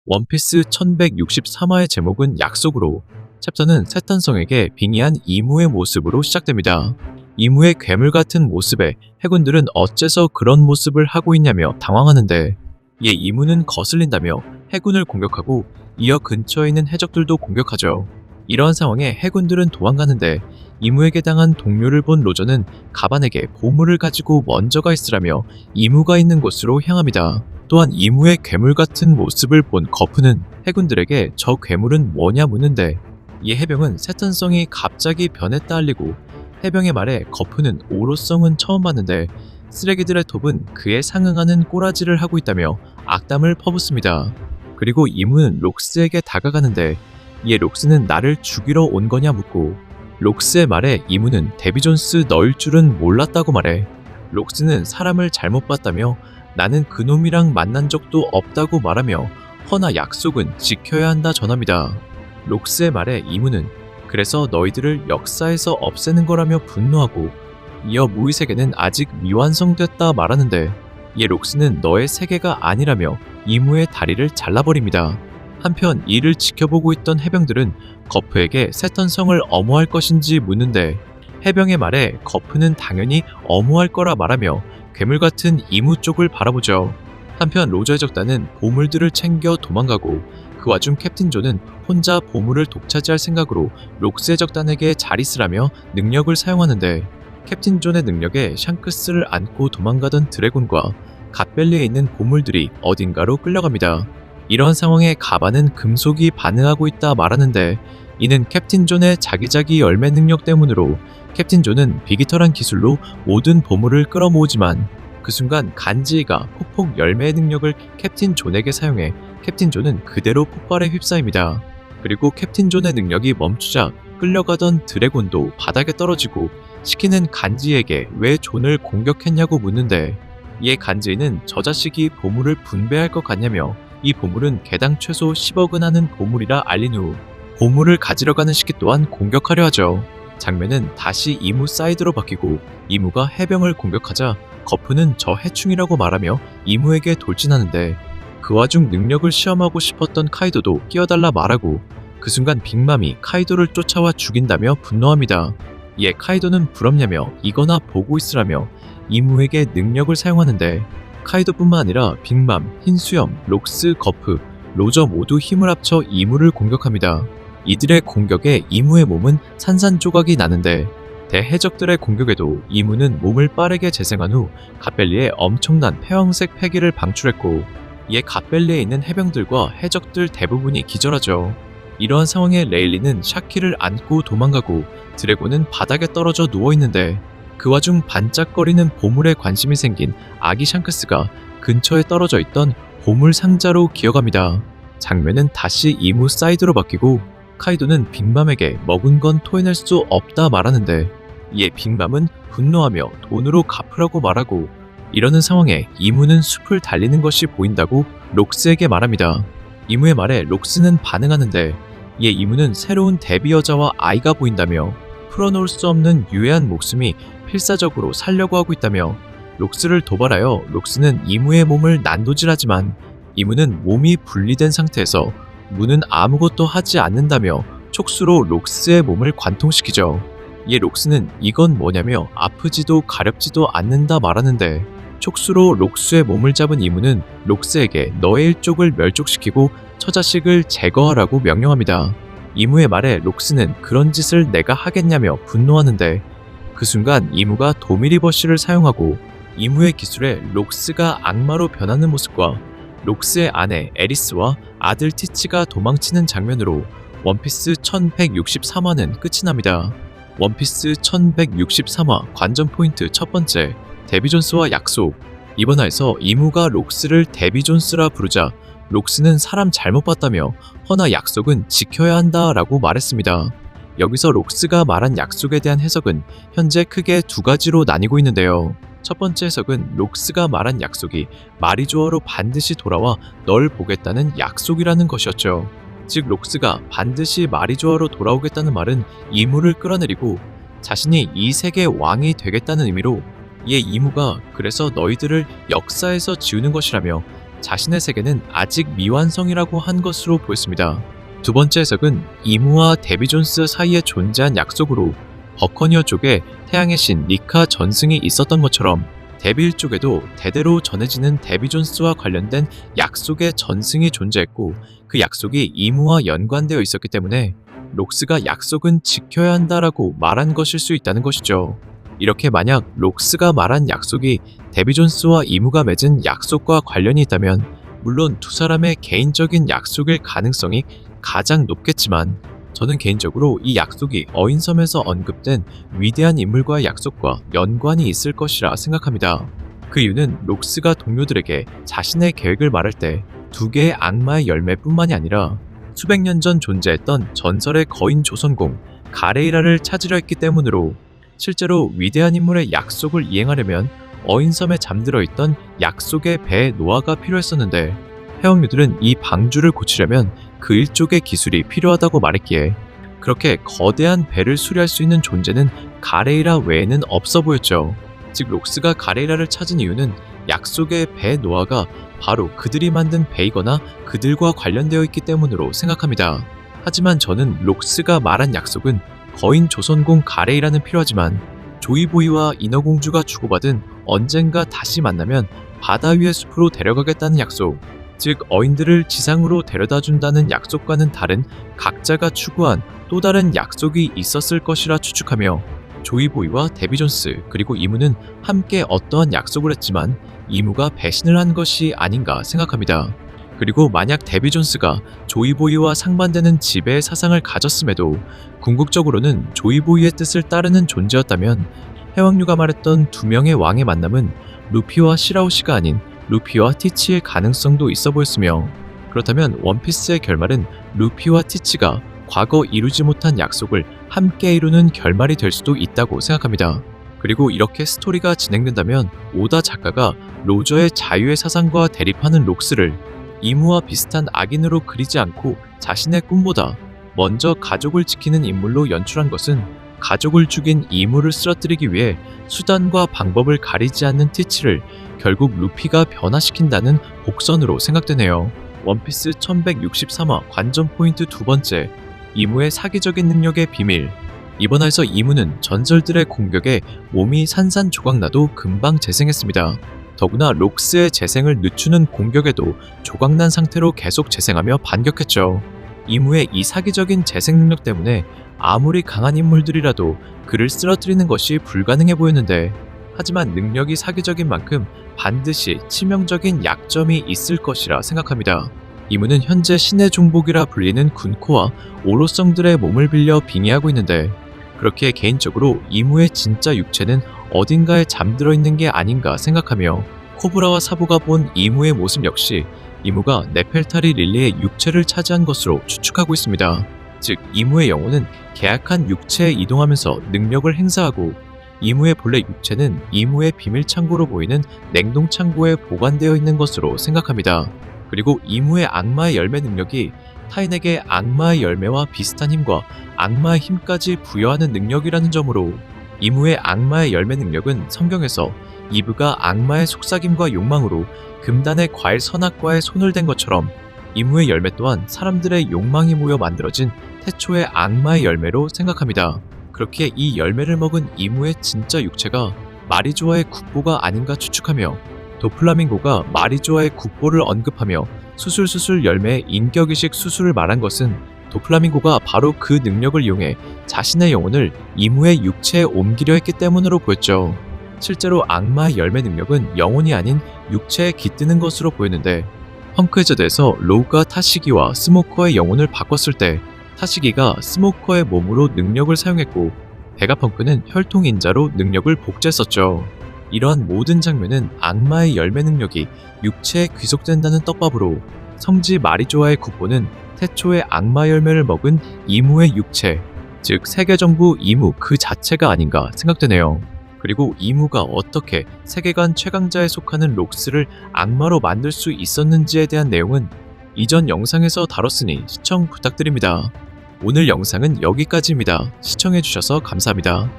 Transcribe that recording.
원피스 1163화의 제목은 약속으로, 챕터는 세탄성에게 빙의한 이무의 모습으로 시작됩니다. 이무의 괴물 같은 모습에 해군들은 어째서 그런 모습을 하고 있냐며 당황하는데, 이에 이무는 거슬린다며 해군을 공격하고 이어 근처에 있는 해적들도 공격하죠. 이러한 상황에 해군들은 도망가는데, 이무에게 당한 동료를 본 로저는 가반에게 보물을 가지고 먼저 가 있으라며 이무가 있는 곳으로 향합니다. 또한 이무의 괴물 같은 모습을 본 거프는 해군들에게 저 괴물은 뭐냐 묻는데, 이에 해병은 세탄성이 갑자기 변했다 알리고, 해병의 말에 거프는 오로성은 처음 봤는데 쓰레기들의 톱은 그에 상응하는 꼬라지를 하고 있다며 악담을 퍼붓습니다. 그리고 이무는 록스에게 다가가는데, 이에 록스는 나를 죽이러 온 거냐 묻고, 록스의 말에 이무는 데비 존스 너일 줄은 몰랐다고 말해 록스는 사람을 잘못 봤다며 나는 그놈이랑 만난 적도 없다고 말하며 허나 약속은 지켜야 한다 전합니다. 록스의 말에 이무는 그래서 너희들을 역사에서 없애는 거라며 분노하고, 이어 무의 세계는 아직 미완성됐다 말하는데, 이에 록스는 너의 세계가 아니라며 이무의 다리를 잘라버립니다. 한편 이를 지켜보고 있던 해병들은 거프에게 세턴성을 엄호할 것인지 묻는데, 해병의 말에 거프는 당연히 엄호할 거라 말하며 괴물 같은 이무 쪽을 바라보죠. 한편 로저의 적단은 보물들을 챙겨 도망가고, 그 와중 캡틴 존은 혼자 보물을 독차지할 생각으로 록스의 적단에게 잘 있으라며 능력을 사용하는데, 캡틴 존의 능력에 샹크스를 안고 도망가던 드래곤과 갓벨리에 있는 보물들이 어딘가로 끌려갑니다. 이러한 상황에 가반은 금속이 반응하고 있다 말하는데, 이는 캡틴 존의 자기자기 열매 능력 때문으로 캡틴 존은 비기터란 기술로 모든 보물을 끌어모으지만, 그 순간 간지이가 폭폭 열매의 능력을 캡틴 존에게 사용해 캡틴 존은 그대로 폭발에 휩싸입니다. 그리고 캡틴 존의 능력이 멈추자 끌려가던 드래곤도 바닥에 떨어지고, 시키는 간지에게 왜 존을 공격했냐고 묻는데, 이에 간지는 저 자식이 보물을 분배할 것 같냐며 이 보물은 개당 최소 10억은 하는 보물이라 알린 후 보물을 가지러 가는 시기 또한 공격하려 하죠. 장면은 다시 이무 사이드로 바뀌고, 이무가 해병을 공격하자 거프는 저 해충이라고 말하며 이무에게 돌진하는데, 그 와중 능력을 시험하고 싶었던 카이도도 끼어달라 말하고, 그 순간 빅맘이 카이도를 쫓아와 죽인다며 분노합니다. 이에 카이도는 부럽냐며 이거나 보고 있으라며 이무에게 능력을 사용하는데, 카이도뿐만 아니라 빅맘, 흰수염, 록스, 거프, 로저 모두 힘을 합쳐 이무를 공격합니다. 이들의 공격에 이무의 몸은 산산조각이 나는데, 대해적들의 공격에도 이무는 몸을 빠르게 재생한 후 갓벨리에 엄청난 폐왕색 패기를 방출했고, 이에 갓벨리에 있는 해병들과 해적들 대부분이 기절하죠. 이러한 상황에 레일리는 샤키를 안고 도망가고, 드래곤은 바닥에 떨어져 누워있는데, 그 와중 반짝거리는 보물에 관심이 생긴 아기 샹크스가 근처에 떨어져 있던 보물 상자로 기어갑니다. 장면은 다시 이무 사이드로 바뀌고, 카이도는 빅맘에게 먹은 건 토해낼 수 없다 말하는데, 이에 빅맘은 분노하며 돈으로 갚으라고 말하고, 이러는 상황에 이무는 숲을 달리는 것이 보인다고 록스에게 말합니다. 이무의 말에 록스는 반응하는데, 이에 이무는 새로운 데뷔 여자와 아이가 보인다며 풀어놓을 수 없는 유해한 목숨이 필사적으로 살려고 하고 있다며 록스를 도발하여 록스는 이무의 몸을 난도질하지만, 이무는 몸이 분리된 상태에서 무는 아무것도 하지 않는다며 촉수로 록스의 몸을 관통시키죠. 이에 록스는 이건 뭐냐며 아프지도 가렵지도 않는다 말하는데, 촉수로 록스의 몸을 잡은 이무는 록스에게 너의 일족을 멸족시키고 처자식을 제거하라고 명령합니다. 이무의 말에 록스는 그런 짓을 내가 하겠냐며 분노하는데, 그 순간 이무가 도미리버시를 사용하고, 이무의 기술에 록스가 악마로 변하는 모습과 록스의 아내 에리스와 아들 티치가 도망치는 장면으로 원피스 1163화는 끝이 납니다. 원피스 1163화 관전 포인트 첫 번째, 데비 존스와 약속. 이번 화에서 이무가 록스를 데비 존스라 부르자 록스는 사람 잘못 봤다며 허나 약속은 지켜야 한다 라고 말했습니다. 여기서 록스가 말한 약속에 대한 해석은 현재 크게 두 가지로 나뉘고 있는데요. 첫 번째 해석은 록스가 말한 약속이 마리조아로 반드시 돌아와 널 보겠다는 약속이라는 것이었죠. 즉 록스가 반드시 마리조아로 돌아오겠다는 말은 이무를 끌어내리고 자신이 이 세계의 왕이 되겠다는 의미로, 이에 이무가 그래서 너희들을 역사에서 지우는 것이라며 자신의 세계는 아직 미완성이라고 한 것으로 보였습니다. 두 번째 해석은 이무와 데비 존스 사이에 존재한 약속으로 버커니어 쪽에 태양의 신 니카 전승이 있었던 것처럼 데빌 쪽에도 대대로 전해지는 데비 존스와 관련된 약속의 전승이 존재했고 그 약속이 이무와 연관되어 있었기 때문에 록스가 약속은 지켜야 한다라고 말한 것일 수 있다는 것이죠. 이렇게 만약 록스가 말한 약속이 데비 존스와 이무가 맺은 약속과 관련이 있다면 물론 두 사람의 개인적인 약속일 가능성이 가장 높겠지만 저는 개인적으로 이 약속이 어인섬에서 언급된 위대한 인물과의 약속과 연관이 있을 것이라 생각합니다. 그 이유는 록스가 동료들에게 자신의 계획을 말할 때 두 개의 악마의 열매뿐만이 아니라 수백 년 전 존재했던 전설의 거인 조선공 가레이라를 찾으려 했기 때문으로 실제로 위대한 인물의 약속을 이행하려면 어인섬에 잠들어 있던 약속의 배 노아가 필요했었는데 해왕류들은 이 방주를 고치려면 그 일족의 기술이 필요하다고 말했기에 그렇게 거대한 배를 수리할 수 있는 존재는 가레이라 외에는 없어 보였죠. 즉 록스가 가레이라를 찾은 이유는 약속의 배 노아가 바로 그들이 만든 배이거나 그들과 관련되어 있기 때문으로 생각합니다. 하지만 저는 록스가 말한 약속은 거인 조선공 가레이라는 필요하지만 조이보이와 인어공주가 주고받은 언젠가 다시 만나면 바다 위의 숲으로 데려가겠다는 약속, 즉 어인들을 지상으로 데려다준다는 약속과는 다른 각자가 추구한 또 다른 약속이 있었을 것이라 추측하며 조이보이와 데비 존스 그리고 이무는 함께 어떠한 약속을 했지만 이무가 배신을 한 것이 아닌가 생각합니다. 그리고 만약 데비 존스가 조이보이와 상반되는 지배의 사상을 가졌음에도 궁극적으로는 조이보이의 뜻을 따르는 존재였다면 해왕류가 말했던 두 명의 왕의 만남은 루피와 시라오시가 아닌 루피와 티치의 가능성도 있어 보였으며 그렇다면 원피스의 결말은 루피와 티치가 과거 이루지 못한 약속을 함께 이루는 결말이 될 수도 있다고 생각합니다. 그리고 이렇게 스토리가 진행된다면 오다 작가가 로저의 자유의 사상과 대립하는 록스를 이무와 비슷한 악인으로 그리지 않고 자신의 꿈보다 먼저 가족을 지키는 인물로 연출한 것은 가족을 죽인 이무를 쓰러뜨리기 위해 수단과 방법을 가리지 않는 티치를 결국 루피가 변화시킨다는 복선으로 생각되네요. 원피스 1163화 관전 포인트 두 번째, 이무의 사기적인 능력의 비밀. 이번 화에서 이무는 전설들의 공격에 몸이 산산조각나도 금방 재생했습니다. 더구나 록스의 재생을 늦추는 공격에도 조각난 상태로 계속 재생하며 반격했죠. 이무의 이 사기적인 재생 능력 때문에 아무리 강한 인물들이라도 그를 쓰러뜨리는 것이 불가능해 보였는데 하지만 능력이 사기적인 만큼 반드시 치명적인 약점이 있을 것이라 생각합니다. 이무는 현재 신의 종복이라 불리는 군코와 오로성들의 몸을 빌려 빙의하고 있는데 그렇게 개인적으로 이무의 진짜 육체는 어딘가에 잠들어 있는 게 아닌가 생각하며 코브라와 사보가 본 이무의 모습 역시 이무가 네펠타리 릴리의 육체를 차지한 것으로 추측하고 있습니다. 즉 이무의 영혼은 계약한 육체에 이동하면서 능력을 행사하고 이무의 본래 육체는 이무의 비밀 창고로 보이는 냉동 창고에 보관되어 있는 것으로 생각합니다. 그리고 이무의 악마의 열매 능력이 타인에게 악마의 열매와 비슷한 힘과 악마의 힘까지 부여하는 능력이라는 점으로 이무의 악마의 열매 능력은 성경에서 이브가 악마의 속삭임과 욕망으로 금단의 과일 선악과에 손을 댄 것처럼 이무의 열매 또한 사람들의 욕망이 모여 만들어진 태초의 악마의 열매로 생각합니다. 그렇게 이 열매를 먹은 이무의 진짜 육체가 마리조아의 국보가 아닌가 추측하며 도플라밍고가 마리조아의 국보를 언급하며 수술수술 열매의 인격이식 수술을 말한 것은 도플라밍고가 바로 그 능력을 이용해 자신의 영혼을 이무의 육체에 옮기려 했기 때문으로 보였죠. 실제로 악마의 열매 능력은 영혼이 아닌 육체에 깃드는 것으로 보였는데 펑크헤저드에서 로우가 타시기와 스모커의 영혼을 바꿨을 때 타시기가 스모커의 몸으로 능력을 사용했고 베가펑크는 혈통인자로 능력을 복제했었죠. 이러한 모든 장면은 악마의 열매 능력이 육체에 귀속된다는 떡밥으로 성지 마리조아의 국보는 태초의 악마 열매를 먹은 이무의 육체, 즉 세계정부 이무 그 자체가 아닌가 생각되네요. 그리고 이무가 어떻게 세계관 최강자에 속하는 록스를 악마로 만들 수 있었는지에 대한 내용은 이전 영상에서 다뤘으니 시청 부탁드립니다. 오늘 영상은 여기까지입니다. 시청해주셔서 감사합니다.